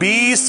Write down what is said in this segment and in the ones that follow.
20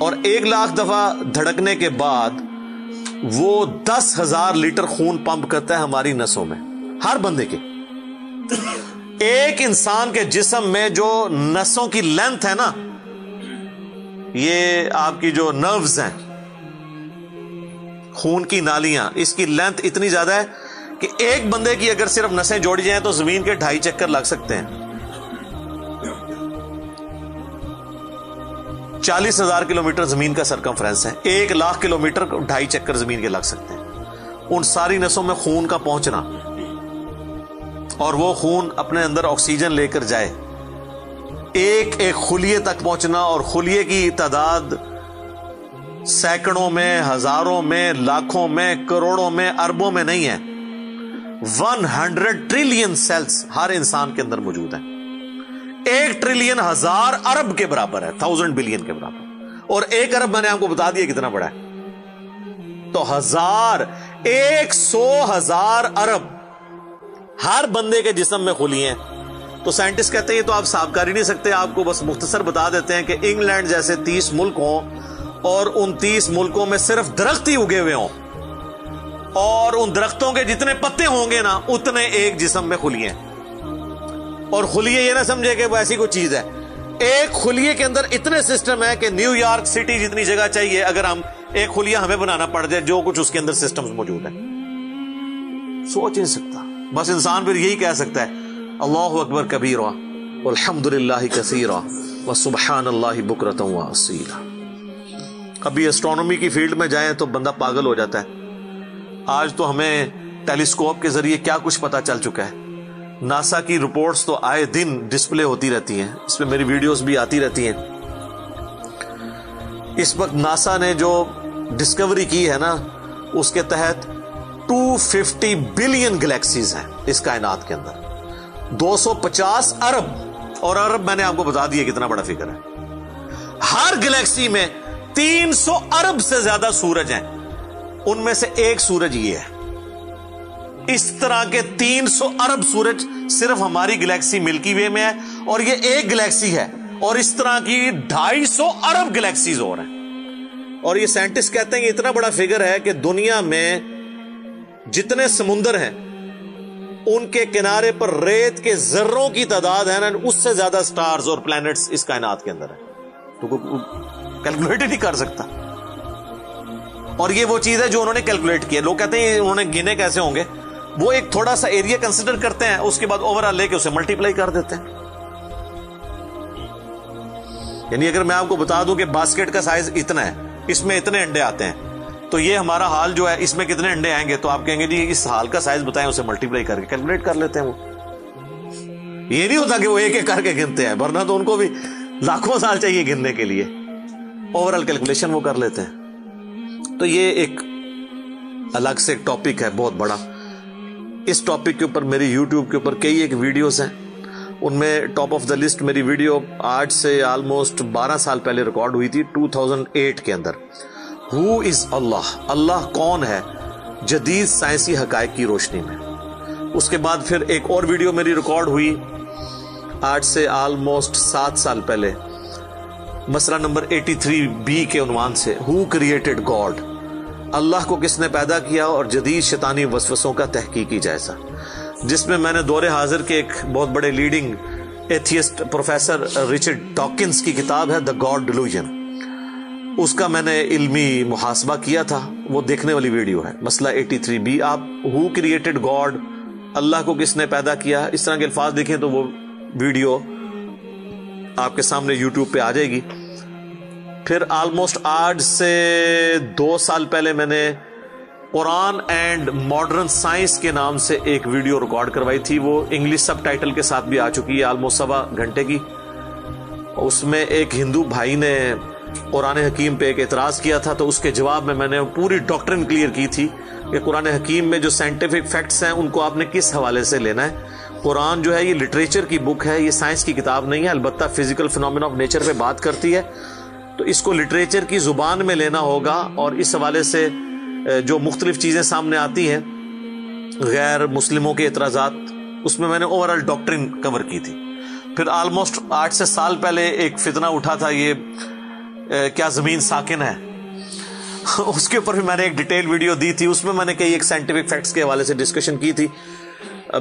اور 1 لاکھ دفعہ دھڑکنے کے بعد وہ 10,000 لیٹر خون پمپ کرتا ہے ہماری نسوں میں، ہر بندے کے. ایک انسان کے جسم میں جو نسوں کی لینتھ ہے نا، یہ آپ کی جو نروز ہیں، خون کی نالیاں، اس کی لینتھ اتنی زیادہ ہے کہ ایک بندے کی اگر صرف نسیں جوڑی جائیں تو زمین کے 2.5 چکر لگ سکتے ہیں. 40,000 کلومیٹر زمین کا سرکمفرنس ہے، 1 لاکھ کلومیٹر 2.5 چکر زمین کے لگ سکتے ہیں. ان ساری نسوں میں خون کا پہنچنا اور وہ خون اپنے اندر آکسیجن لے کر جائے، ایک ایک خلیے تک پہنچنا، اور خلیے کی تعداد سینکڑوں میں، ہزاروں میں، لاکھوں میں، کروڑوں میں، اربوں میں نہیں ہے. 100 ٹریلین سیلز ہر انسان کے اندر موجود ہیں. 1 ٹریلین 1000 ارب کے برابر ہے، 1000 بلین کے برابر. اور 1 ارب میں نے آپ کو بتا دیا کتنا بڑا ہے. تو 100,000 ارب ہر بندے کے جسم میں خلیے ہیں. تو سائنٹسٹ کہتے ہیں یہ تو آپ صاف کر ہی نہیں سکتے، آپ کو بس مختصر بتا دیتے ہیں کہ انگلینڈ جیسے 30 ملک ہوں اور ان 30 ملکوں میں صرف درخت ہی اگے ہوئے ہوں، اور ان درختوں کے جتنے پتے ہوں گے نا اتنے ایک جسم میں خلیے ہیں. اور خلیے یہ نہ سمجھے کہ وہ ایسی کوئی چیز ہے، ایک خلیے کے اندر اتنے سسٹم ہے کہ نیو یارک سٹی جتنی جگہ چاہیے اگر ہم ایک خلیہ ہمیں بنانا پڑ جائے، جو کچھ اس کے اندر سسٹمز موجود ہیں سوچ نہیں سکتا. بس انسان پھر یہی کہہ سکتا ہے اللہ اکبر کبیرا والحمد للہ کثیرا وسبحان اللہ بکرۃ واصیلا. ابھی اسٹرانومی کی فیلڈ میں جائیں تو بندہ پاگل ہو جاتا ہے. آج تو ہمیں ٹیلیسکوپ کے ذریعے کیا کچھ پتا چل چکا ہے. ناسا کی رپورٹس تو آئے دن ڈسپلے ہوتی رہتی ہیں، اس پہ میری ویڈیوز بھی آتی رہتی ہیں. اس وقت ناسا نے جو ڈسکوری کی ہے نا، اس کے تحت 250 بلین گلیکسیز ہیں اس کائنات کے اندر، 250 ارب. اور ارب میں نے آپ کو بتا دیا کتنا بڑا فگر ہے. ہر گلیکسی میں 300 ارب سے زیادہ سورج ہیں، ان میں سے ایک سورج یہ ہے. اس طرح کے 300 ارب سورج صرف ہماری گلیکسی ملکی وے میں ہے، اور یہ ایک گلیکسی ہے، اور اس طرح کی 250 ارب گلیکسیز اور ہیں. اور یہ سائنٹسٹ کہتے ہیں یہ اتنا بڑا فگر ہے کہ دنیا میں جتنے سمندر ہیں ان کے کنارے پر ریت کے ذروں کی تعداد ہے نا، اس سے زیادہ سٹارز اور پلانٹس اس کائنات کے اندر ہے. تو کیلکولیٹ ہی نہیں کر سکتا. اور یہ وہ چیز ہے جو انہوں نے کیلکولیٹ کی ہے. لوگ کہتے ہیں انہوں نے گنے کیسے ہوں گے، وہ ایک تھوڑا سا ایریا کنسیڈر کرتے ہیں، اس کے بعد اوور آل لے کے اسے ملٹیپلائی کر دیتے ہیں. یعنی اگر میں آپ کو بتا دوں کہ باسکٹ کا سائز اتنا ہے، اس میں اتنے انڈے آتے ہیں، تو یہ ہمارا حال جو ہے اس میں کتنے انڈے آئیں گے، تو آپ کہیں گے جی اس حال کا سائز بتائیں، اسے ملٹیپلائی کر کے کیلکولیٹ کر لیتے ہیں. وہ یہ نہیں ہوتا کہ وہ ایک ایک کر کے گنتے ہیں، ورنہ تو ان کو بھی لاکھوں سال چاہیے گننے کے لیے. اوور آل کیلکولیشن وہ کر لیتے ہیں. تو یہ ایک الگ سے ایک ٹاپک ہے بہت بڑا. اس ٹاپک کے اوپر میری یوٹیوب کے اوپر کئی ایک ویڈیوز ہیں، ان میں ٹاپ آف دا لسٹ میری ویڈیو آج سے آلموسٹ 12 سال پہلے ریکارڈ ہوئی تھی 2008 کے اندر. ہو از اللہ، اللہ کون ہے جدید سائنسی حقائق کی روشنی میں. اس کے بعد پھر ایک اور ویڈیو میری ریکارڈ ہوئی آج سے آلموسٹ 7 سال پہلے، مسئلہ نمبر 83B کے عنوان سے ہو کریٹڈ گاڈ، اللہ کو کس نے پیدا کیا اور جدید شیطانی وسوسوں کا تحقیقی جائزہ، جس میں میں نے دور حاضر کے ایک بہت بڑے leading atheist professor Richard Dawkins کی کتاب ہے دا گاڈ ڈیلوژن، اس کا میں نے علمی محاسبہ کیا تھا. وہ دیکھنے والی ویڈیو ہے مسئلہ 83B. آپ ہو کریٹڈ گاڈ، اللہ کو کس نے پیدا کیا، اس طرح کے الفاظ دیکھیں تو وہ ویڈیو آپ کے سامنے یوٹیوب پہ آ جائے گی. پھر آلموسٹ آج سے 2 سال پہلے میں نے قرآن اینڈ ماڈرن سائنس کے نام سے ایک ویڈیو ریکارڈ کروائی تھی، وہ انگلش سب ٹائٹل کے ساتھ بھی آ چکی ہے، آلموسٹ 1.25 گھنٹے کی. اس میں ایک ہندو بھائی نے قرآن حکیم پہ ایک اعتراض کیا تھا، تو اس کے جواب میں میں نے پوری ڈاکٹرن کلیئر کی تھی کہ قرآن حکیم میں جو سائنٹیفک فیکٹس ہیں ان کو آپ نے کس حوالے سے لینا ہے. قرآن جو ہے یہ لٹریچر کی بک ہے، یہ سائنس کی کتاب نہیں ہے، البتہ فزیکل فینومینا آف نیچر پہ بات کرتی ہے، تو اس کو لٹریچر کی زبان میں لینا ہوگا. اور اس حوالے سے جو مختلف چیزیں سامنے آتی ہیں، غیر مسلموں کے اعتراضات، اس میں میں نے اوور آل ڈاکٹرن کور کی تھی. پھر آلموسٹ 8 سے سال پہلے ایک فتنہ اٹھا تھا، یہ کیا زمین ساکن ہے، اس کے اوپر بھی میں نے ایک ڈیٹیل ویڈیو دی تھی. اس میں میں نے کئی ایک سائنٹیفک فیکٹس کے حوالے سے ڈسکشن کی تھی.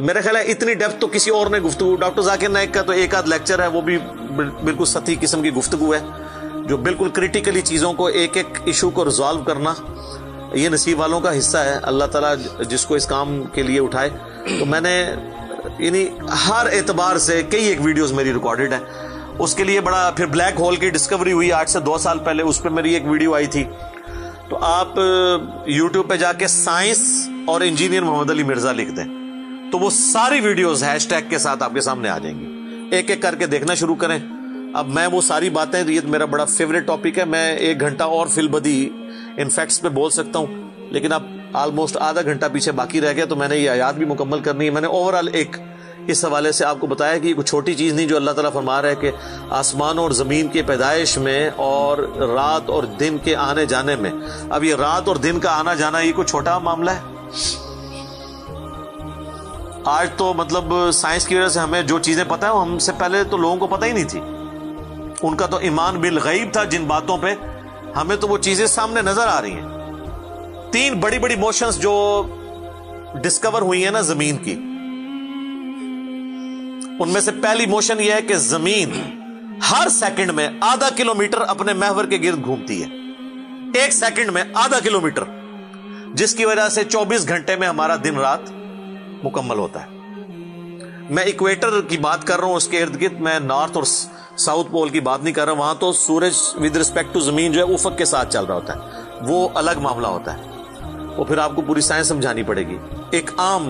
میرا خیال ہے اتنی ڈیپتھ تو کسی اور نے گفتگو، ڈاکٹر ذاکر نائک کا تو ایک آدھ لیکچر ہے، وہ بھی بالکل سطحی قسم کی گفتگو ہے، جو بالکل کریٹیکلی چیزوں کو ایک ایک ایشو کو ریزالو کرنا یہ نصیب والوں کا حصہ ہے. اللہ تعالیٰ جس کو اس کام کے لیے اٹھائے. تو میں نے یعنی ہر اعتبار سے کئی ایک ویڈیوز میری ریکارڈڈ ہے. اس کے لیے بڑا پھر بلیک ہول کی ڈسکوری ہوئی آج سے 2 سال پہلے، اس پہ میری ایک ویڈیو آئی تھی. تو آپ یوٹیوب پہ جا کے سائنس اور انجینئر محمد علی مرزا لکھ دیں تو وہ ساری ویڈیوز ہیش ٹیگ کے ساتھ آپ کے سامنے آ جائیں گی. ایک ایک کر کے دیکھنا شروع کریں. اب میں وہ ساری باتیں، یہ میرا بڑا فیوریٹ ٹاپک ہے، میں 1 گھنٹہ اور فی البدی ان فیکٹس پہ بول سکتا ہوں، لیکن اب آلموسٹ آدھا گھنٹہ پیچھے باقی رہ گیا، تو میں نے یہ آیات بھی مکمل کرنی ہے. میں نے اوورآل ایک اس حوالے سے آپ کو بتایا کہ یہ کوئی چھوٹی چیز نہیں جو اللہ تعالیٰ فرما رہا ہے کہ آسمانوں اور زمین کی پیدائش میں اور رات اور دن کے آنے جانے میں. اب یہ رات اور دن کا آنا جانا یہ کوئی چھوٹا معاملہ ہے؟ آج تو مطلب سائنس کی وجہ سے ہمیں جو چیزیں پتہ ہیں وہ ہم سے پہلے تو لوگوں کو پتہ ہی نہیں تھی. ان کا تو ایمان بالغیب تھا جن باتوں پہ، ہمیں تو وہ چیزیں سامنے نظر آ رہی ہیں. 3 بڑی بڑی موشنز جو ڈسکور ہوئی ہیں نا زمین کی، ان میں سے پہلی موشن یہ ہے کہ زمین ہر سیکنڈ میں ½ کلومیٹر اپنے محور کے گرد گھومتی ہے. 1 سیکنڈ میں ½ کلومیٹر، جس کی وجہ سے 24 گھنٹے میں ہمارا دن رات مکمل ہوتا ہے. میں ایکویٹر کی بات کر رہا ہوں، اس کے ارد گرد، میں نارتھ اور ساؤتھ پول کی بات نہیں کر رہا ہوں. وہاں تو سورج ود ریسپیکٹ ٹو زمین جو ہے افق کے ساتھ چل رہا ہوتا ہے، وہ الگ معاملہ ہوتا ہے، وہ پھر آپ کو پوری سائنس سمجھانی پڑے گی. ایک عام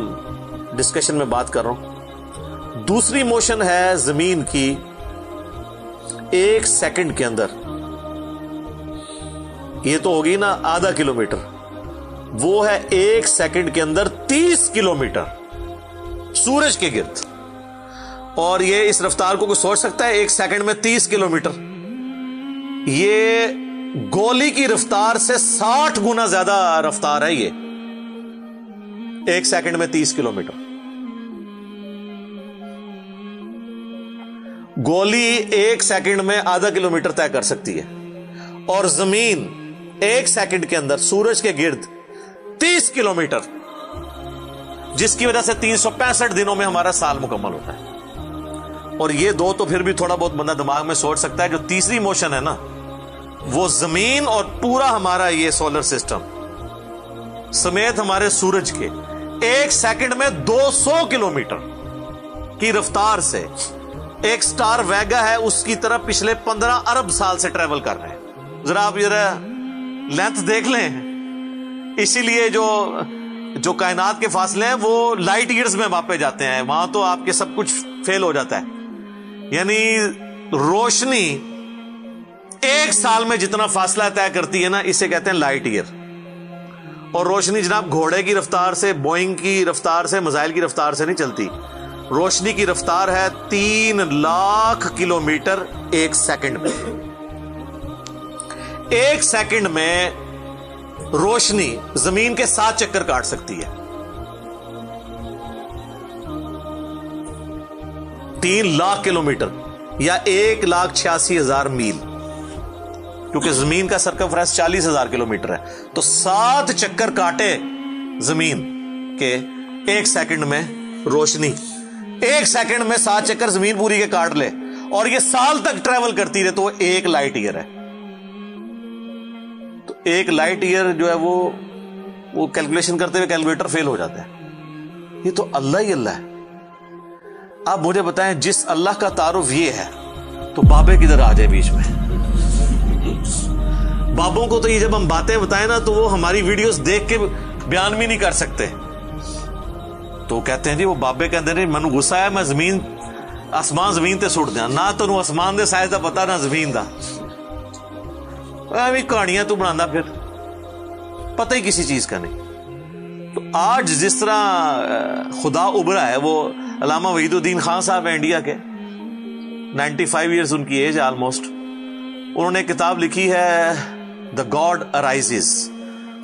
ڈسکشن میں بات کر رہا ہوں. دوسری موشن ہے زمین کی 1 سیکنڈ کے اندر، یہ تو ہوگی نا ½ کلومیٹر، وہ ہے 1 سیکنڈ کے اندر 30 کلومیٹر سورج کے گرد. اور یہ اس رفتار کو کوئی سوچ سکتا ہے؟ 1 سیکنڈ میں 30 کلومیٹر، یہ گولی کی رفتار سے 60 گنا زیادہ رفتار ہے. یہ 1 سیکنڈ میں 30 کلومیٹر. گولی 1 سیکنڈ میں ½ کلومیٹر طے کر سکتی ہے، اور زمین 1 سیکنڈ کے اندر سورج کے گرد 30 کلومیٹر، جس کی وجہ سے 365 دنوں میں ہمارا سال مکمل ہوتا ہے. اور یہ 2 تو پھر بھی تھوڑا بہت بندہ دماغ میں سوچ سکتا ہے. جو تیسری موشن ہے نا، وہ زمین اور پورا ہمارا یہ سولر سسٹم سمیت ہمارے سورج کے 1 سیکنڈ میں 200 کلومیٹر کی رفتار سے ایک سٹار ویگا ہے اس کی طرف پچھلے 15 ارب سال سے ٹریول کر رہے ہیں. ذرا آپ ذرا لینتھ دیکھ لیں. اسی لیے جو کائنات کے فاصلے ہیں وہ لائٹ ایئرز میں ماپے جاتے ہیں. وہاں تو آپ کے سب کچھ فیل ہو جاتا ہے. یعنی روشنی 1 سال میں جتنا فاصلہ طے کرتی ہے نا، اسے کہتے ہیں لائٹ ایئر. اور روشنی جناب گھوڑے کی رفتار سے، بوئنگ کی رفتار سے، میزائل کی رفتار سے نہیں چلتی. روشنی کی رفتار ہے 3 لاکھ کلومیٹر 1 سیکنڈ میں. 1 سیکنڈ میں روشنی زمین کے 7 چکر کاٹ سکتی ہے. 3 لاکھ کلومیٹر یا 1,86,000 میل، کیونکہ زمین کا سرکمفرنس 40,000 کلومیٹر ہے. تو 7 چکر کاٹے زمین کے 1 سیکنڈ میں روشنی، 1 سیکنڈ میں 7 چکر زمین پوری کے کاٹ لے، اور یہ سال تک ٹریول کرتی رہے، تو وہ 1 لائٹ ایئر ہے. تو 1 لائٹ ایئر جو ہے وہ کیلکولیشن کرتے ہوئے کیلکولیٹر فیل ہو جاتا ہے. یہ تو اللہ ہی اللہ ہے. آپ مجھے بتائیں، جس اللہ کا تعارف یہ ہے تو بابے کدھر آ جائے بیچ میں؟ بابوں کو تو یہ جب ہم باتیں بتائیں نا تو وہ ہماری ویڈیوز دیکھ کے بیان بھی نہیں کر سکتے. تو کہتے ہیں جی وہ بابے کہتے ہیں مینوں غصہ ہے، میں آسمان زمین تے سٹ دیا. نہ تینوں آسمان دے سائز دا پتا نہ زمین دا، ایویں کہانیاں تو بنانا، پھر پتہ ہی کسی چیز کا نہیں. تو آج جس طرح خدا ابھرا ہے، وہ علامہ وحید الدین خان صاحب ہیں انڈیا کے، 95 ایئرز ان کی ایج آلموسٹ. انہوں نے کتاب لکھی ہے دا گاڈ ارائزز،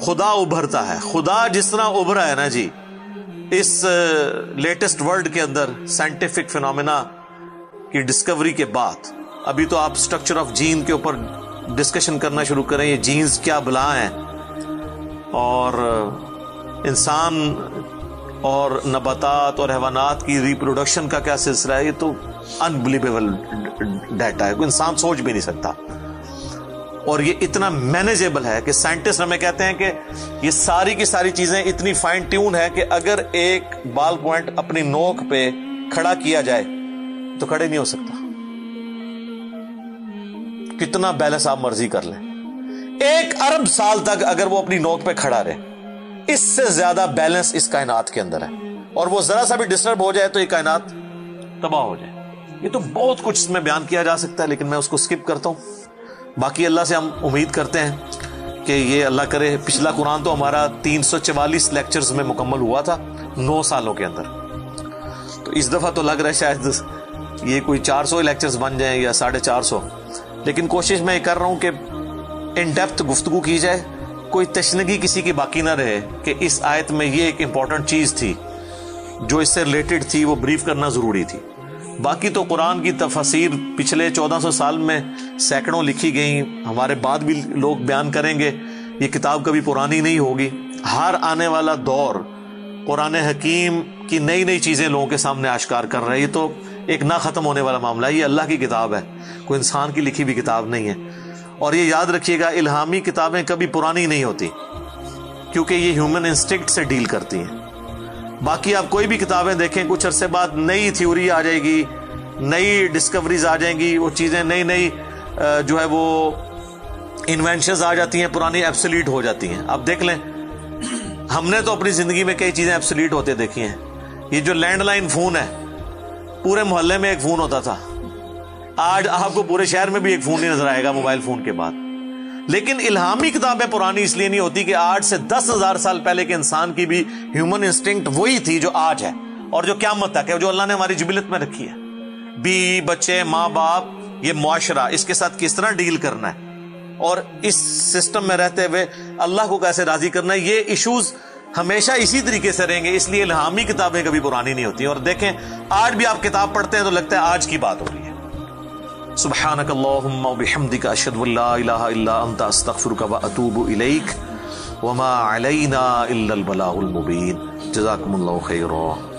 خدا ابھرتا ہے. خدا جس طرح ابھرا ہے نا جی اس لیٹسٹ ورلڈ کے اندر سائنٹیفک فینومینا کی ڈسکوری کے بعد، ابھی تو آپ سٹرکچر آف جین کے اوپر ڈسکشن کرنا شروع کریں یہ جینز کیا بلا ہیں اور انسان اور نباتات اور حیوانات کی ریپروڈکشن کا کیا سلسلہ ہے، یہ تو انبلیویبل ڈیٹا ہے، کوئی انسان سوچ بھی نہیں سکتا. اور یہ اتنا مینیجیبل ہے کہ سائنٹسٹ ہمیں کہتے ہیں کہ یہ ساری کی ساری چیزیں اتنی فائن ٹیون ہے کہ اگر ایک بال پوائنٹ اپنی نوک پہ کھڑا کیا جائے تو کھڑے نہیں ہو سکتا. کتنا بیلنس آپ مرضی کر لیں، 1 ارب سال تک اگر وہ اپنی نوک پہ کھڑا رہے، اس سے زیادہ بیلنس اس کائنات کے اندر ہے، اور وہ ذرا سا بھی ڈسٹرب ہو جائے تو یہ کائنات تباہ ہو جائے. یہ تو بہت کچھ اس میں بیان کیا جا سکتا ہے لیکن میں اس کو سکپ کرتا ہوں. باقی اللہ سے ہم امید کرتے ہیں کہ یہ اللہ کرے. پچھلا قرآن تو ہمارا 344 لیکچرز میں مکمل ہوا تھا 9 سالوں کے اندر، تو اس دفعہ تو لگ رہا ہے شاید یہ کوئی 400 لیکچرز بن جائیں یا 450. لیکن کوشش میں یہ کر رہا ہوں کہ ان ڈیپتھ گفتگو کی جائے، کوئی تشنگی کسی کی باقی نہ رہے کہ اس آیت میں یہ ایک امپورٹنٹ چیز تھی جو اس سے ریلیٹڈ تھی، وہ بریف کرنا ضروری تھی. باقی تو قرآن کی تفاسیر پچھلے 1400 سال میں سینکڑوں لکھی گئیں، ہمارے بعد بھی لوگ بیان کریں گے. یہ کتاب کبھی پرانی نہیں ہوگی. ہر آنے والا دور قرآن حکیم کی نئی نئی چیزیں لوگوں کے سامنے آشکار کر رہے ہیں. یہ تو ایک نہ ختم ہونے والا معاملہ ہے. یہ اللہ کی کتاب ہے، کوئی انسان کی لکھی ہوئی کتاب نہیں ہے. اور یہ یاد رکھیے گا، الہامی کتابیں کبھی پرانی نہیں ہوتی کیونکہ یہ ہیومن انسٹنکٹ سے ڈیل کرتی ہیں. باقی آپ کوئی بھی کتابیں دیکھیں، کچھ عرصے بعد نئی تھیوری آ جائے گی، نئی ڈسکوریز آ جائیں گی، وہ چیزیں نئی جو ہے وہ انوینشنز آ جاتی ہیں، پرانی ایبسلیٹ ہو جاتی ہیں. آپ دیکھ لیں، ہم نے تو اپنی زندگی میں کئی چیزیں ایبسلیٹ ہوتے دیکھی ہیں. یہ جو لینڈ لائن فون ہے، پورے محلے میں ایک فون ہوتا تھا، آج آپ کو پورے شہر میں بھی ایک فون نہیں نظر آئے گا موبائل فون کے بعد. لیکن الہامی کتابیں پرانی اس لیے نہیں ہوتی کہ آج سے 10,000 سال پہلے کے انسان کی بھی ہیومن انسٹنکٹ وہی تھی جو آج ہے اور جو قیامت تک ہے، جو اللہ نے ہماری جبلت میں رکھی ہے. بیوی بچے، ماں باپ، یہ معاشرہ، اس کے ساتھ کس طرح ڈیل کرنا ہے اور اس سسٹم میں رہتے ہوئے اللہ کو کیسے راضی کرنا ہے، یہ ایشوز ہمیشہ اسی طریقے سے رہیں گے. اس لیے الہامی کتابیں کبھی پرانی نہیں ہوتی. اور دیکھیں، آج بھی آپ کتاب پڑھتے ہیں تو لگتا ہے آج کی بات ہو رہی ہے. سبحانک اللہم وبحمدک، اشہد ان لا الہ الا انت، استغفرک واتوب الیک، وما علینا الا البلاغ المبین. جزاکم اللہ خیرا.